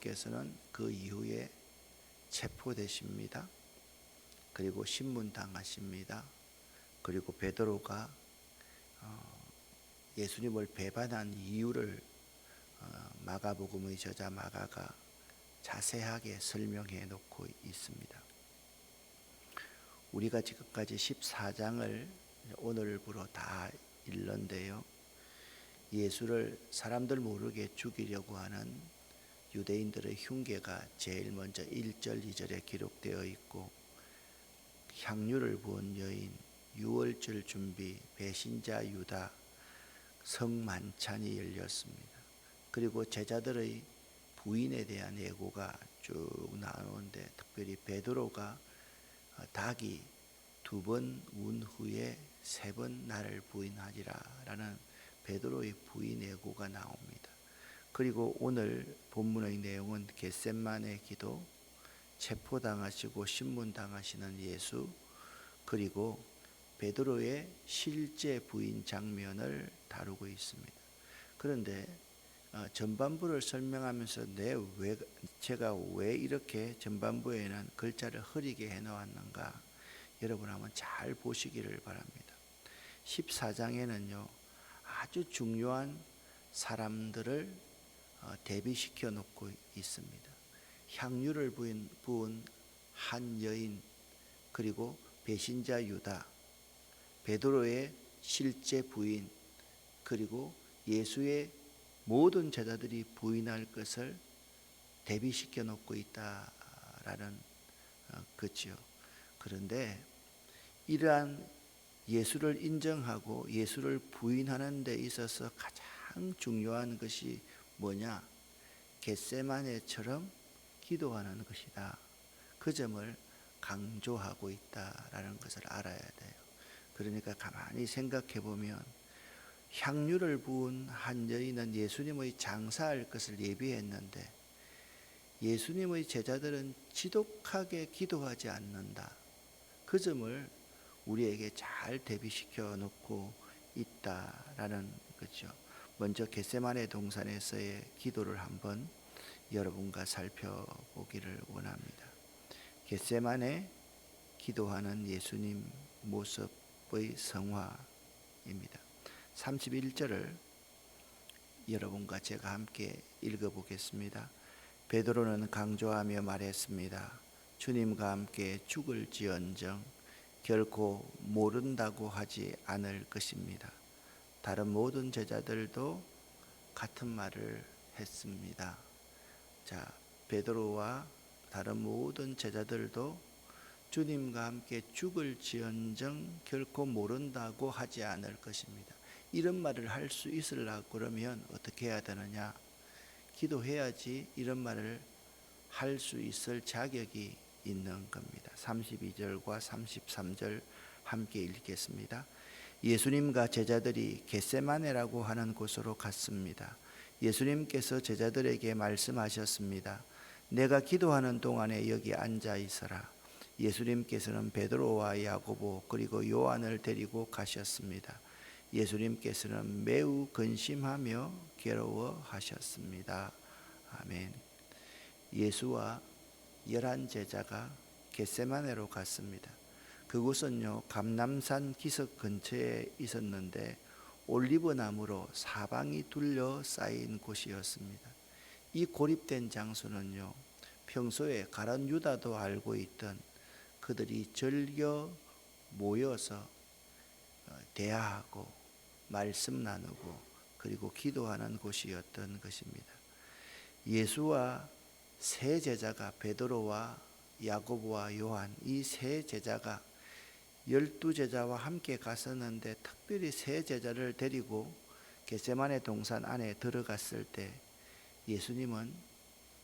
예수님께서는 그 이후에 체포되십니다. 그리고 신문당하십니다. 그리고 베드로가 예수님을 배반한 이유를 마가복음의 저자 마가가 자세하게 설명해 놓고 있습니다. 우리가 지금까지 14장을 오늘부로 다 읽는데요. 예수를 사람들 모르게 죽이려고 하는 유대인들의 흉계가 제일 먼저 1절, 2절에 기록되어 있고, 향유를 부은 여인, 유월절 준비, 배신자 유다, 성만찬이 열렸습니다. 그리고 제자들의 부인에 대한 예고가 쭉 나오는데, 특별히 베드로가 닭이 2번 운 후에 3번 나를 부인하리라 라는 베드로의 부인 예고가 나옵니다. 그리고 오늘 본문의 내용은 겟세마네 기도, 체포당하시고 신문당하시는 예수, 그리고 베드로의 실제 부인 장면을 다루고 있습니다. 그런데 전반부를 설명하면서 제가 왜 이렇게 전반부에는 글자를 흐리게 해놓았는가, 여러분 한번 잘 보시기를 바랍니다. 14장에는요 아주 중요한 사람들을 대비시켜 놓고 있습니다. 향유를 부은 한 여인, 그리고 배신자 유다, 베드로의 실제 부인, 그리고 예수의 모든 제자들이 부인할 것을 대비시켜 놓고 있다라는 거지요. 그런데 이러한 예수를 인정하고 예수를 부인하는 데 있어서 가장 중요한 것이 뭐냐? 겟세마네처럼 기도하는 것이다. 그 점을 강조하고 있다라는 것을 알아야 돼요. 그러니까 가만히 생각해 보면 향유를 부은 한 여인은 예수님의 장사할 것을 예비했는데 예수님의 제자들은 지독하게 기도하지 않는다. 그 점을 우리에게 잘 대비시켜 놓고 있다라는 거죠. 먼저 겟세마네 동산에서의 기도를 한번 여러분과 살펴보기를 원합니다. 겟세마네 기도하는 예수님 모습의 성화입니다. 31절을 여러분과 제가 함께 읽어보겠습니다. 베드로는 강조하며 말했습니다. 주님과 함께 죽을지언정 결코 모른다고 하지 않을 것입니다. 다른 모든 제자들도 같은 말을 했습니다. 자, 베드로와 다른 모든 제자들도 주님과 함께 죽을지언정 결코 모른다고 하지 않을 것입니다. 이런 말을 할 수 있으려고 그러면 어떻게 해야 되느냐? 기도해야지 이런 말을 할 수 있을 자격이 있는 겁니다. 32절과 33절 함께 읽겠습니다. 예수님과 제자들이 겟세마네라고 하는 곳으로 갔습니다. 예수님께서 제자들에게 말씀하셨습니다. 내가 기도하는 동안에 여기 앉아 있어라. 예수님께서는 베드로와 야고보 그리고 요한을 데리고 가셨습니다. 예수님께서는 매우 근심하며 괴로워하셨습니다. 아멘. 예수와 11제자가 겟세마네로 갔습니다. 그곳은요 감람산 기슭 근처에 있었는데 올리브나무로 사방이 둘러싸인 곳이었습니다. 이 고립된 장소는요 평소에 가룟 유다도 알고 있던 그들이 즐겨 모여서 대화하고 말씀 나누고 그리고 기도하는 곳이었던 것입니다. 예수와 세 제자가 베드로와 야고보와 요한 이 세 제자가 12제자와 함께 갔었는데 특별히 세 제자를 데리고 겟세마네 동산 안에 들어갔을 때 예수님은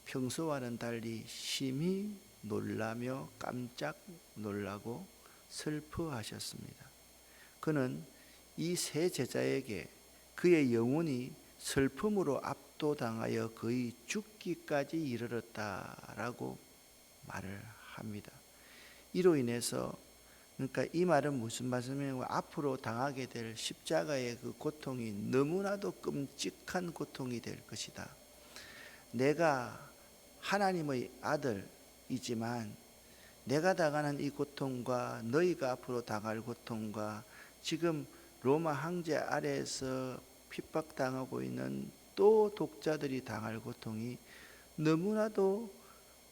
평소와는 달리 심히 놀라며 깜짝 놀라고 슬퍼하셨습니다. 그는 이 세 제자에게 그의 영혼이 슬픔으로 압도당하여 거의 죽기까지 이르렀다라고 말을 합니다. 이로 인해서 그러니까 이 말은 무슨 말씀이냐면 앞으로 당하게 될 십자가의 그 고통이 너무나도 끔찍한 고통이 될 것이다. 내가 하나님의 아들이지만 내가 당하는 이 고통과 너희가 앞으로 당할 고통과 지금 로마 황제 아래에서 핍박당하고 있는 또 독자들이 당할 고통이 너무나도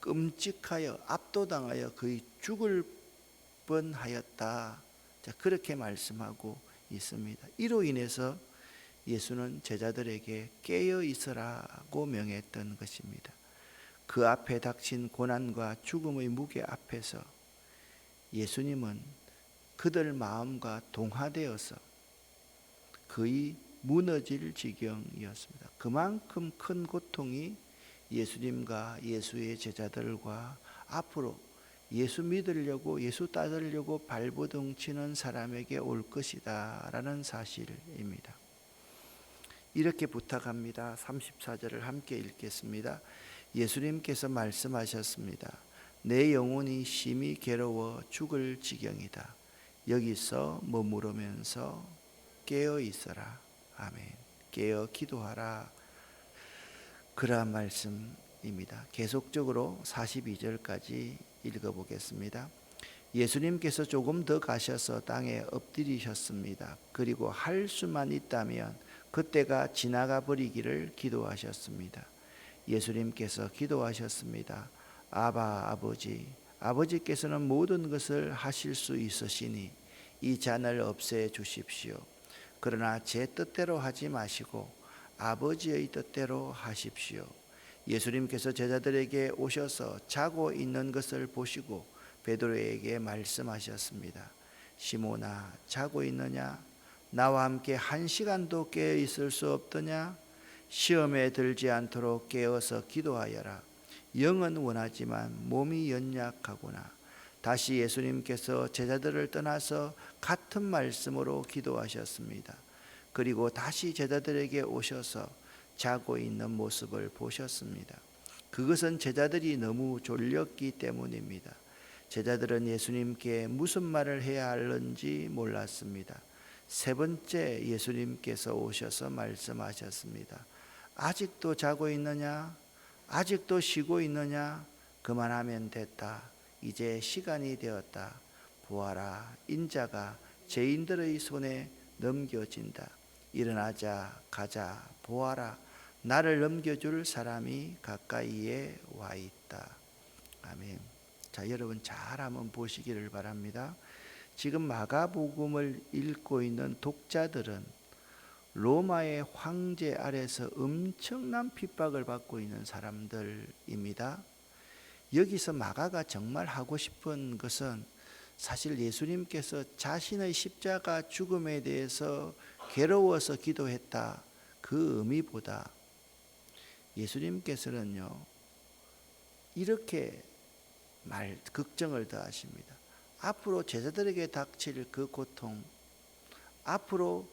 끔찍하여 압도당하여 거의 죽을 뻔하였다. 자, 그렇게 말씀하고 있습니다. 이로 인해서 예수는 제자들에게 깨어 있으라고 명했던 것입니다. 그 앞에 닥친 고난과 죽음의 무게 앞에서 예수님은 그들 마음과 동화되어서 거의 무너질 지경이었습니다. 그만큼 큰 고통이 예수님과 예수의 제자들과 앞으로 예수 믿으려고 예수 따르려고 발버둥치는 사람에게 올 것이다 라는 사실입니다. 이렇게 부탁합니다. 34절을 함께 읽겠습니다. 예수님께서 말씀하셨습니다. 내 영혼이 심히 괴로워 죽을 지경이다. 여기서 머무르면서 깨어 있어라. 아멘. 깨어 기도하라. 그러한 말씀입니다. 계속적으로 42절까지 읽어보겠습니다. 예수님께서 조금 더 가셔서 땅에 엎드리셨습니다. 그리고 할 수만 있다면 그때가 지나가 버리기를 기도하셨습니다. 예수님께서 기도하셨습니다. 아바 아버지, 아버지께서는 모든 것을 하실 수 있으시니 이 잔을 없애 주십시오. 그러나 제 뜻대로 하지 마시고 아버지의 뜻대로 하십시오. 예수님께서 제자들에게 오셔서 자고 있는 것을 보시고 베드로에게 말씀하셨습니다. 시몬아, 자고 있느냐? 나와 함께 1시간도 깨어 있을 수 없더냐? 시험에 들지 않도록 깨어서 기도하여라. 영은 원하지만 몸이 연약하구나. 다시 예수님께서 제자들을 떠나서 같은 말씀으로 기도하셨습니다. 그리고 다시 제자들에게 오셔서 자고 있는 모습을 보셨습니다. 그것은 제자들이 너무 졸렸기 때문입니다. 제자들은 예수님께 무슨 말을 해야 할는지 몰랐습니다. 세 번째 예수님께서 오셔서 말씀하셨습니다. 아직도 자고 있느냐? 아직도 쉬고 있느냐? 그만하면 됐다. 이제 시간이 되었다. 보아라, 인자가 죄인들의 손에 넘겨진다. 일어나자, 가자, 보아라, 나를 넘겨줄 사람이 가까이에 와 있다. 아멘. 자, 여러분 잘 한번 보시기를 바랍니다. 지금 마가복음을 읽고 있는 독자들은 로마의 황제 아래서 엄청난 핍박을 받고 있는 사람들입니다. 여기서 마가가 정말 하고 싶은 것은 사실 예수님께서 자신의 십자가 죽음에 대해서 괴로워서 기도했다, 그 의미보다 예수님께서는요 이렇게 걱정을 더하십니다. 앞으로 제자들에게 닥칠 그 고통, 앞으로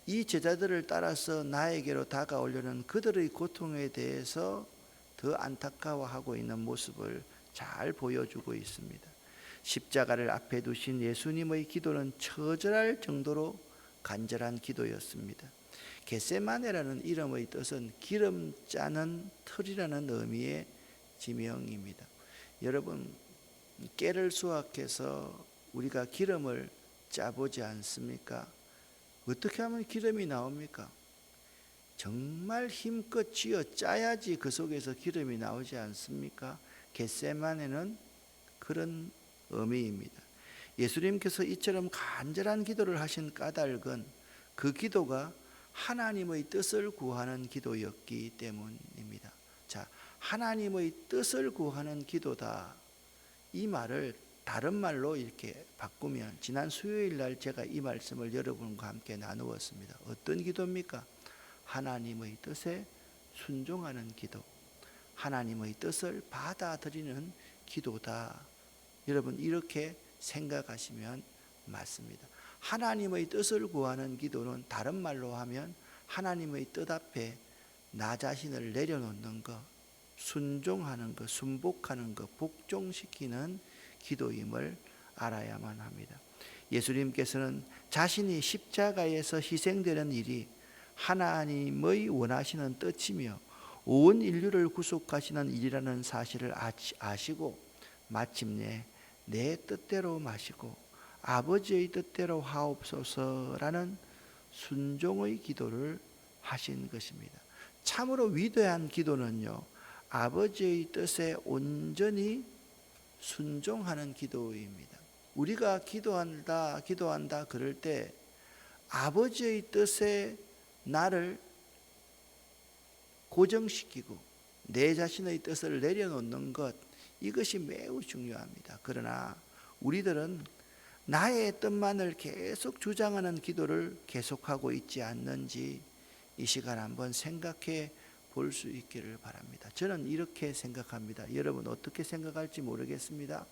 이 제자들을 따라서 나에게로 다가오려는 그들의 고통에 대해서 더 안타까워하고 있는 모습을 잘 보여주고 있습니다. 십자가를 앞에 두신 예수님의 기도는 처절할 정도로 간절한 기도였습니다. 겟세마네라는 이름의 뜻은 기름 짜는 틀이라는 의미의 지명입니다. 여러분, 깨를 수확해서 우리가 기름을 짜보지 않습니까? 어떻게 하면 기름이 나옵니까? 정말 힘껏 쥐어 짜야지 그 속에서 기름이 나오지 않습니까? 겟세마네는 그런 의미입니다. 예수님께서 이처럼 간절한 기도를 하신 까닭은 그 기도가 하나님의 뜻을 구하는 기도였기 때문입니다. 자, 하나님의 뜻을 구하는 기도다. 이 말을 다른 말로 이렇게 바꾸면 지난 수요일 날 제가 이 말씀을 여러분과 함께 나누었습니다. 어떤 기도입니까? 하나님의 뜻에 순종하는 기도, 하나님의 뜻을 받아들이는 기도다. 여러분 이렇게 생각하시면 맞습니다. 하나님의 뜻을 구하는 기도는 다른 말로 하면 하나님의 뜻 앞에 나 자신을 내려놓는 것, 순종하는 것, 순복하는 것, 복종시키는 기도임을 알아야만 합니다. 예수님께서는 자신이 십자가에서 희생되는 일이 하나님의 원하시는 뜻이며 온 인류를 구속하시는 일이라는 사실을 아시고 마침내 내 뜻대로 마시고 아버지의 뜻대로 하옵소서라는 순종의 기도를 하신 것입니다. 참으로 위대한 기도는요, 아버지의 뜻에 온전히 순종하는 기도입니다. 우리가 기도한다 그럴 때 아버지의 뜻에 나를 고정시키고 내 자신의 뜻을 내려놓는 것, 이것이 매우 중요합니다. 그러나 우리들은 나의 뜻만을 계속 주장하는 기도를 계속하고 있지 않는지 이 시간 한번 생각해 볼 수 있기를 바랍니다. 저는 이렇게 생각합니다. 여러분 어떻게 생각할지 모르겠습니다.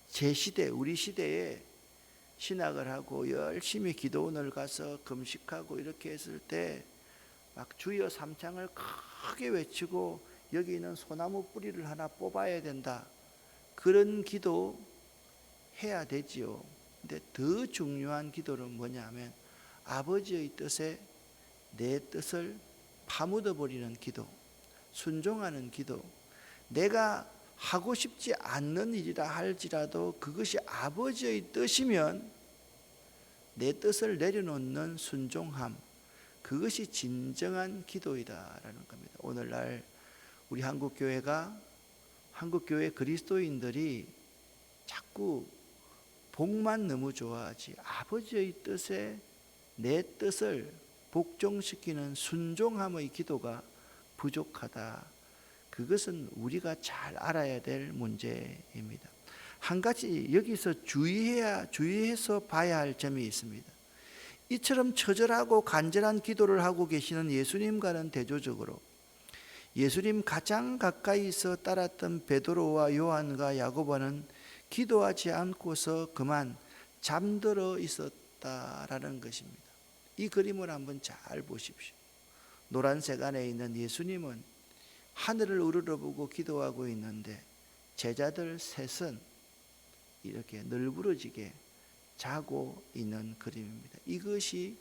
제 시대, 우리 시대에 신학을 하고 열심히 기도원을 가서 금식하고 이렇게 했을 때 막 주여 삼창을 크게 외치고 여기 있는 소나무 뿌리를 하나 뽑아야 된다, 그런 기도 해야 되지요. 근데 더 중요한 기도는 뭐냐면 아버지의 뜻에 내 뜻을 파묻어 버리는 기도, 순종하는 기도. 내가 하고 싶지 않는 일이라 할지라도 그것이 아버지의 뜻이면 내 뜻을 내려놓는 순종함, 그것이 진정한 기도이다라는 겁니다. 오늘날 우리 한국교회 그리스도인들이 자꾸 복만 너무 좋아하지 아버지의 뜻에 내 뜻을 복종시키는 순종함의 기도가 부족하다. 그것은 우리가 잘 알아야 될 문제입니다. 한 가지 여기서 주의해서 봐야 할 점이 있습니다. 이처럼 처절하고 간절한 기도를 하고 계시는 예수님과는 대조적으로 예수님 가장 가까이서 따랐던 베드로와 요한과 야고보는 기도하지 않고서 그만 잠들어 있었다라는 것입니다. 이 그림을 한번 잘 보십시오. 노란색 안에 있는 예수님은 하늘을 우러러보고 기도하고 있는데 제자들 셋은 이렇게 널브러지게 자고 있는 그림입니다. 이것이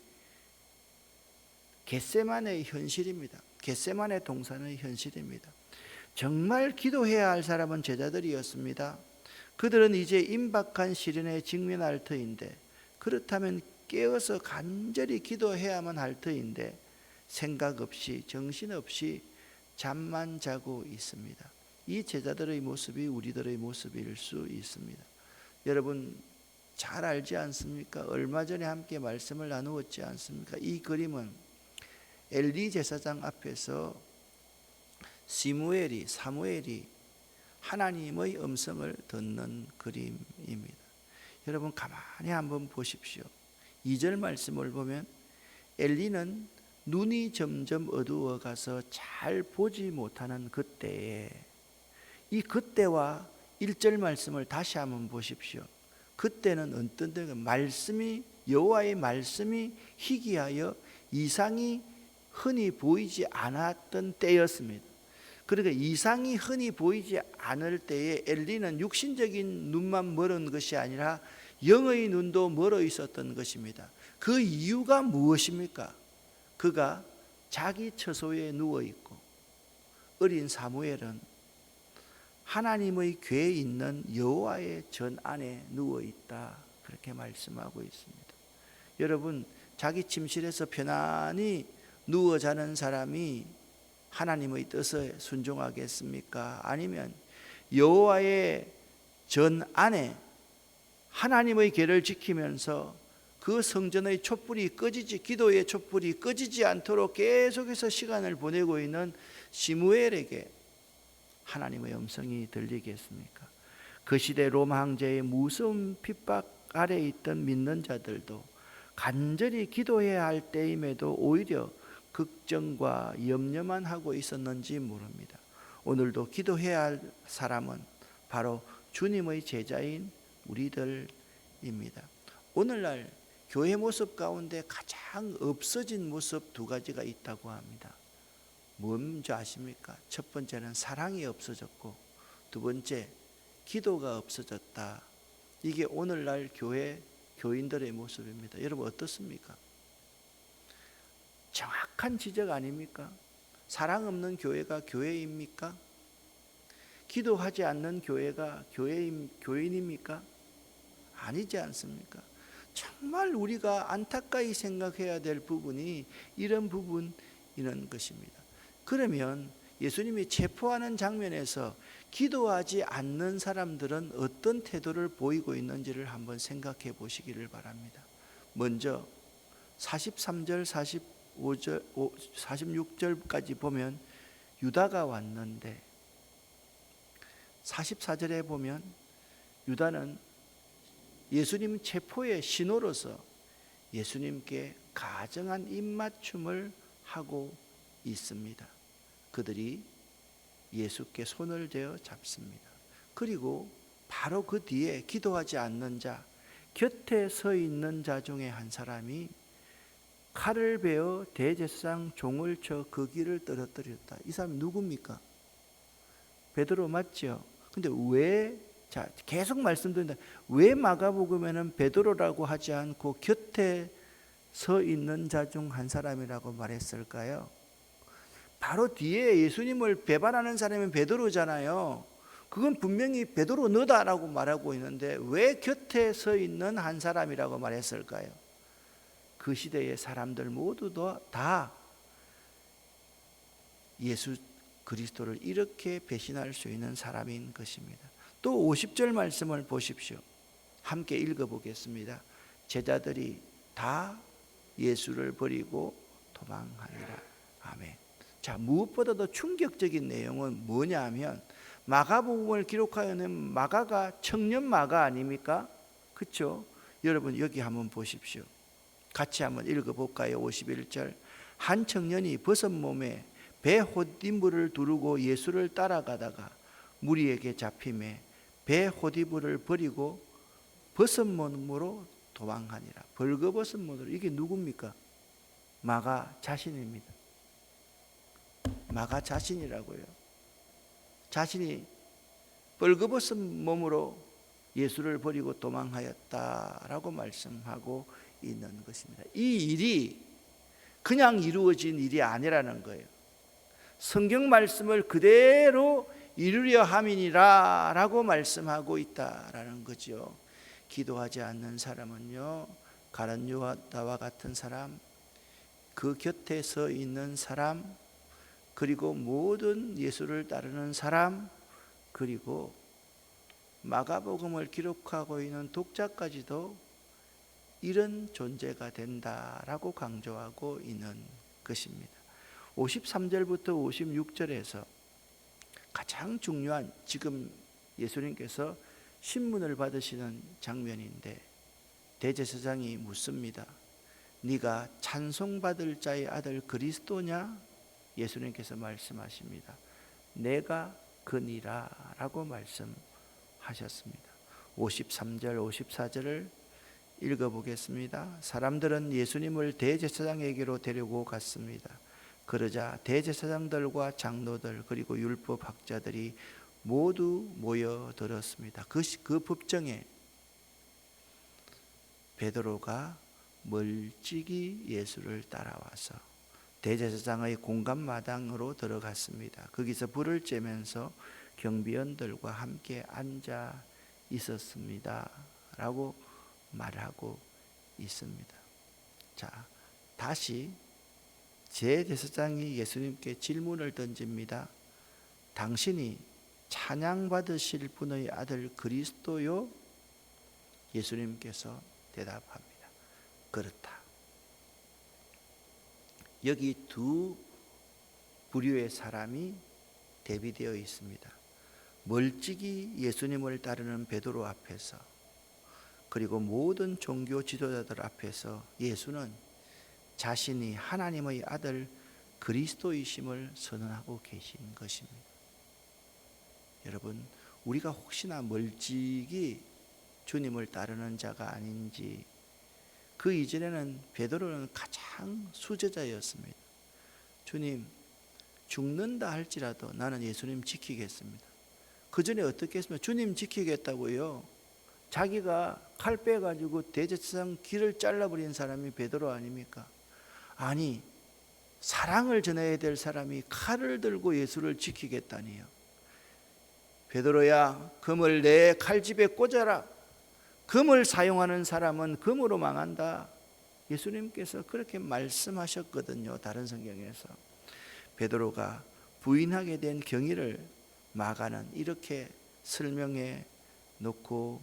겟세마네의 현실입니다. 겟세마네 동산의 현실입니다. 정말 기도해야 할 사람은 제자들이었습니다. 그들은 이제 임박한 시련에 직면할 터인데, 그렇다면 깨어서 간절히 기도해야만 할 터인데 생각 없이 정신없이 잠만 자고 있습니다. 이 제자들의 모습이 우리들의 모습일 수 있습니다. 여러분 잘 알지 않습니까? 얼마 전에 함께 말씀을 나누었지 않습니까? 이 그림은 엘리 제사장 앞에서 사무엘이 하나님의 음성을 듣는 그림입니다. 여러분 가만히 한번 보십시오. 2절 말씀을 보면 엘리는 눈이 점점 어두워 가서 잘 보지 못하는 그때에, 이 그때와 1절 말씀을 다시 한번 보십시오. 그때는 어떤 때 여호와의 말씀이 희귀하여 이상이 흔히 보이지 않았던 때였습니다. 그러니까 이상이 흔히 보이지 않을 때에 엘리는 육신적인 눈만 멀은 것이 아니라 영의 눈도 멀어 있었던 것입니다. 그 이유가 무엇입니까? 그가 자기 처소에 누워 있고 어린 사무엘은 하나님의 궤에 있는 여호와의 전 안에 누워 있다, 그렇게 말씀하고 있습니다. 여러분 자기 침실에서 편안히 누워 자는 사람이 하나님의 뜻에 순종하겠습니까? 아니면 여호와의 전 안에 하나님의 궤를 지키면서 그 성전의 촛불이 기도의 촛불이 꺼지지 않도록 계속해서 시간을 보내고 있는 시므엘에게 하나님의 음성이 들리겠습니까? 그 시대 로마 황제의 무서운 핍박 아래에 있던 믿는 자들도 간절히 기도해야 할 때임에도 오히려 걱정과 염려만 하고 있었는지 모릅니다. 오늘도 기도해야 할 사람은 바로 주님의 제자인 우리들입니다. 오늘날 교회 모습 가운데 가장 없어진 모습 두 가지가 있다고 합니다. 뭔지 아십니까? 첫 번째는 사랑이 없어졌고, 두 번째 기도가 없어졌다. 이게 오늘날 교인들의 모습입니다. 여러분 어떻습니까? 정확한 지적 아닙니까? 사랑 없는 교회가 교회입니까? 기도하지 않는 교회가 교인입니까? 아니지 않습니까? 정말 우리가 안타까이 생각해야 될 부분이 이런 부분이런 것입니다. 그러면 예수님이 체포하는 장면에서 기도하지 않는 사람들은 어떤 태도를 보이고 있는지를 한번 생각해 보시기를 바랍니다. 먼저 43절, 45절, 46절까지 보면 유다가 왔는데 44절에 보면 유다는 예수님 체포의 신호로서 예수님께 가정한 입맞춤을 하고 있습니다. 그들이 예수께 손을 대어 잡습니다. 그리고 바로 그 뒤에 기도하지 않는 자, 곁에 서 있는 자 중에 한 사람이 칼을 베어 대제사장 종을 쳐 그 길을 떨어뜨렸다. 이 사람이 누굽니까? 베드로 맞죠? 근데 왜, 자, 계속 말씀드린다. 왜 마가복음에는 베드로라고 하지 않고 곁에 서 있는 자 중 한 사람이라고 말했을까요? 바로 뒤에 예수님을 배반하는 사람이 베드로잖아요. 그건 분명히 베드로 너다라고 말하고 있는데 왜 곁에 서 있는 한 사람이라고 말했을까요? 그 시대의 사람들 모두 다 예수 그리스도를 이렇게 배신할 수 있는 사람인 것입니다. 또 50절 말씀을 보십시오. 함께 읽어보겠습니다. 제자들이 다 예수를 버리고 도망하니라. 아멘. 자, 무엇보다도 충격적인 내용은 뭐냐 하면 마가복음을 기록하여낸 마가가 청년 마가 아닙니까? 그렇죠? 여러분 여기 한번 보십시오. 같이 한번 읽어볼까요? 51절. 한 청년이 벗은 몸에 배 호디부를 두르고 예수를 따라가다가 무리에게 잡힘에 배 호디부를 버리고 벗은 몸으로 도망하니라. 벌거벗은 몸으로. 이게 누굽니까? 마가 자신입니다. 마가 자신이라고요. 자신이 벌거벗은 몸으로 예수를 버리고 도망하였다라고 말씀하고 있는 것입니다. 이 일이 그냥 이루어진 일이 아니라는 거예요. 성경 말씀을 그대로 이루려 함이니라 라고 말씀하고 있다라는 거죠. 기도하지 않는 사람은요, 가룟 유다와 같은 사람, 그 곁에 서 있는 사람, 그리고 모든 예수를 따르는 사람, 그리고 마가복음을 기록하고 있는 독자까지도 이런 존재가 된다라고 강조하고 있는 것입니다. 53절부터 56절에서 가장 중요한, 지금 예수님께서 신문을 받으시는 장면인데 대제사장이 묻습니다. 네가 찬송받을 자의 아들 그리스도냐? 예수님께서 말씀하십니다. 내가 그니라 라고 말씀하셨습니다. 53절 54절을 읽어보겠습니다. 사람들은 예수님을 대제사장에게로 데리고 갔습니다. 그러자 대제사장들과 장로들 그리고 율법학자들이 모두 모여들었습니다. 그 법정에 베드로가 멀찍이 예수를 따라와서 대제사장의 공감마당으로 들어갔습니다. 거기서 불을 쬐면서 경비원들과 함께 앉아 있었습니다 라고 말하고 있습니다. 자, 다시 제제사장이 예수님께 질문을 던집니다. 당신이 찬양받으실 분의 아들 그리스도요? 예수님께서 대답합니다. 그렇다. 여기 두 부류의 사람이 대비되어 있습니다. 멀찍이 예수님을 따르는 베드로 앞에서, 그리고 모든 종교 지도자들 앞에서 예수는 자신이 하나님의 아들 그리스도이심을 선언하고 계신 것입니다. 여러분, 우리가 혹시나 멀찍이 주님을 따르는 자가 아닌지, 그 이전에는 베드로는 가장 수제자였습니다. 주님, 죽는다 할지라도 나는 예수님 지키겠습니다. 그 전에 어떻게 했습니까? 주님 지키겠다고요. 자기가 칼 빼가지고 대제사장 귀를 잘라버린 사람이 베드로 아닙니까? 아니, 사랑을 전해야 될 사람이 칼을 들고 예수를 지키겠다니요. 베드로야, 금을 내 칼집에 꽂아라. 금을 사용하는 사람은 금으로 망한다. 예수님께서 그렇게 말씀하셨거든요. 다른 성경에서. 베드로가 부인하게 된 경위를 마가는 이렇게 설명해 놓고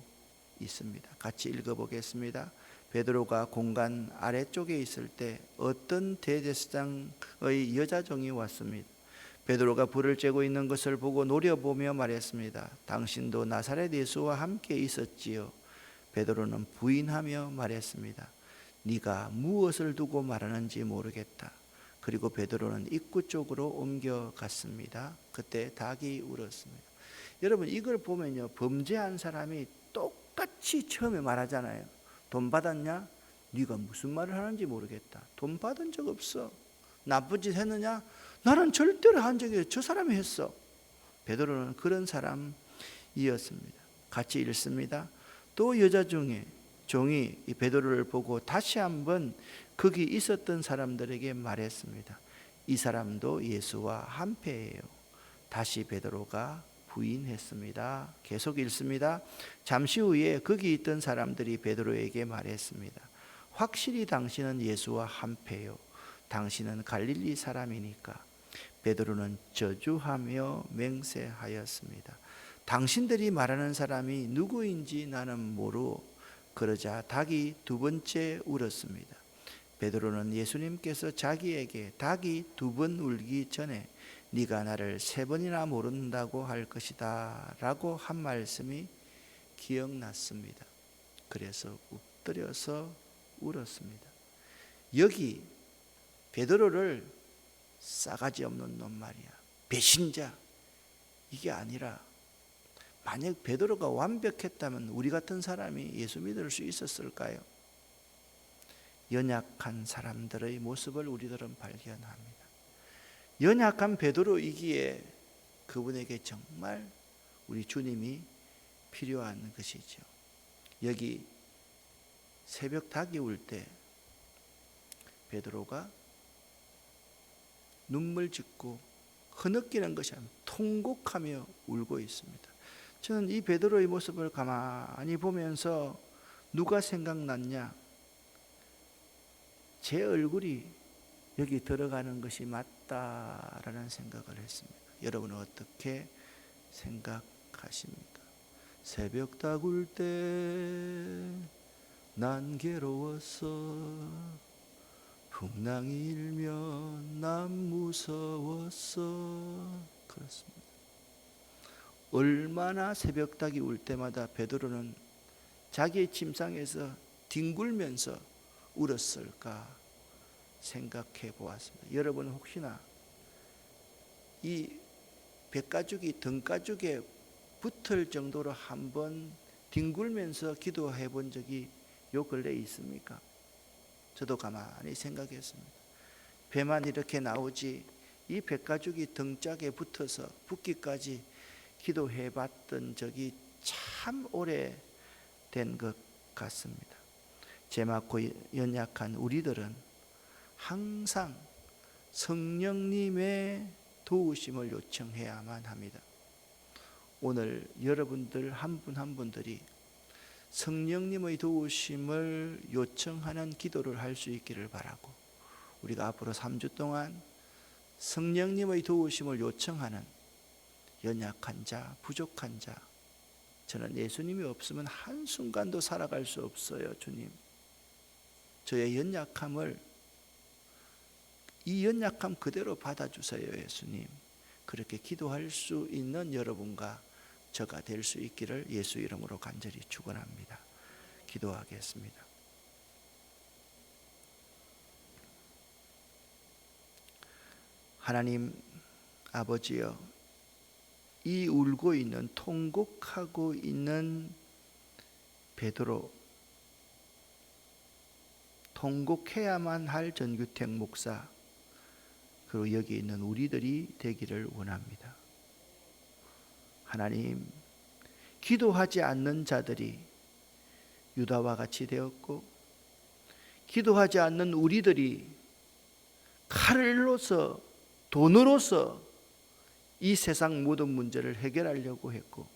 있습니다. 같이 읽어보겠습니다. 베드로가 공간 아래쪽에 있을 때 어떤 대제사장의 여자 종이 왔습니다. 베드로가 불을 쬐고 있는 것을 보고 노려보며 말했습니다. 당신도 나사렛 예수와 함께 있었지요. 베드로는 부인하며 말했습니다. 네가 무엇을 두고 말하는지 모르겠다. 그리고 베드로는 입구 쪽으로 옮겨갔습니다. 그때 닭이 울었습니다. 여러분, 이걸 보면요, 범죄한 사람이 똑같이 처음에 말하잖아요. 돈 받았냐? 네가 무슨 말을 하는지 모르겠다. 돈 받은 적 없어. 나쁜 짓 했느냐? 나는 절대로 한 적이 없어. 저 사람이 했어. 베드로는 그런 사람이었습니다. 같이 읽습니다. 또 여자 중에 종이 이 베드로를 보고 다시 한번 거기 있었던 사람들에게 말했습니다. 이 사람도 예수와 한패예요. 다시 베드로가 부인했습니다. 계속 읽습니다. 잠시 후에 거기 있던 사람들이 베드로에게 말했습니다. 확실히 당신은 예수와 한패요. 당신은 갈릴리 사람이니까. 베드로는 저주하며 맹세하였습니다. 당신들이 말하는 사람이 누구인지 나는 모르. 그러자 닭이 두 번째 울었습니다. 베드로는 예수님께서 자기에게 닭이 두 번 울기 전에 네가 나를 세 번이나 모른다고 할 것이다 라고 한 말씀이 기억났습니다. 그래서 엎드려서 울었습니다. 여기 베드로를 싸가지 없는 놈 말이야, 배신자, 이게 아니라 만약 베드로가 완벽했다면 우리 같은 사람이 예수 믿을 수 있었을까요? 연약한 사람들의 모습을 우리들은 발견합니다. 연약한 베드로이기에 그분에게 정말 우리 주님이 필요한 것이죠. 여기 새벽 닭이 울 때 베드로가 눈물 짓고 흐느끼는 것이 아니라 통곡하며 울고 있습니다. 저는 이 베드로의 모습을 가만히 보면서 누가 생각났냐? 제 얼굴이 여기 들어가는 것이 맞다라는 생각을 했습니다. 여러분은 어떻게 생각하십니까? 새벽 닭 울 때 난 괴로웠어. 풍랑이 일면 난 무서웠어. 그렇습니다. 얼마나 새벽 닭이 울 때마다 베드로는 자기의 침상에서 뒹굴면서 울었을까 생각해 보았습니다. 여러분 혹시나 이 백가죽이 등가죽에 붙을 정도로 한번 뒹굴면서 기도해 본 적이 요 근래에 있습니까? 저도 가만히 생각했습니다. 배만 이렇게 나오지 이 백가죽이 등짝에 붙어서 붙기까지 기도해 봤던 적이 참 오래된 것 같습니다. 제맞고 연약한 우리들은 항상 성령님의 도우심을 요청해야만 합니다. 오늘 여러분들 한 분 한 분들이 성령님의 도우심을 요청하는 기도를 할 수 있기를 바라고, 우리가 앞으로 3주 동안 성령님의 도우심을 요청하는 연약한 자, 부족한 자, 저는 예수님이 없으면 한순간도 살아갈 수 없어요. 주님, 저의 연약함을, 이 연약함 그대로 받아주세요. 예수님, 그렇게 기도할 수 있는 여러분과 저가 될 수 있기를 예수 이름으로 간절히 축원합니다. 기도하겠습니다. 하나님 아버지여, 이 울고 있는, 통곡하고 있는 베드로, 통곡해야만 할 전규택 목사, 그리고 여기 있는 우리들이 되기를 원합니다. 하나님, 기도하지 않는 자들이 유다와 같이 되었고, 기도하지 않는 우리들이 칼로서 돈으로서 이 세상 모든 문제를 해결하려고 했고,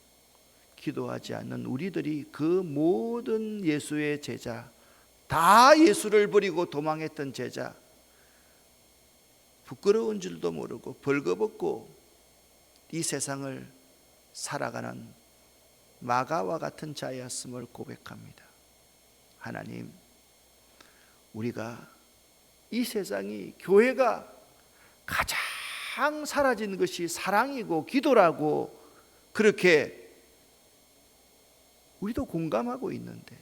기도하지 않는 우리들이 그 모든 예수의 제자, 다 예수를 버리고 도망했던 제자, 부끄러운 줄도 모르고 벌거벗고 이 세상을 살아가는 마가와 같은 자였음을 고백합니다. 하나님, 우리가 이 세상이, 교회가 가장 사라진 것이 사랑이고 기도라고 그렇게 우리도 공감하고 있는데,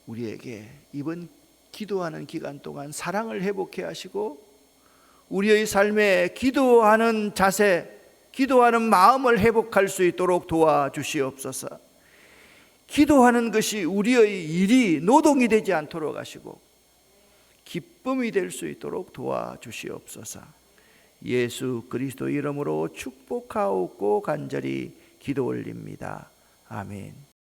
우리에게 이번 기도하는 기간 동안 사랑을 회복해 하시고 우리의 삶에 기도하는 자세, 기도하는 마음을 회복할 수 있도록 도와주시옵소서. 기도하는 것이 우리의 일이, 노동이 되지 않도록 하시고 기쁨이 될 수 있도록 도와주시옵소서. 예수 그리스도 이름으로 축복하옵고 간절히 기도 올립니다. 아멘.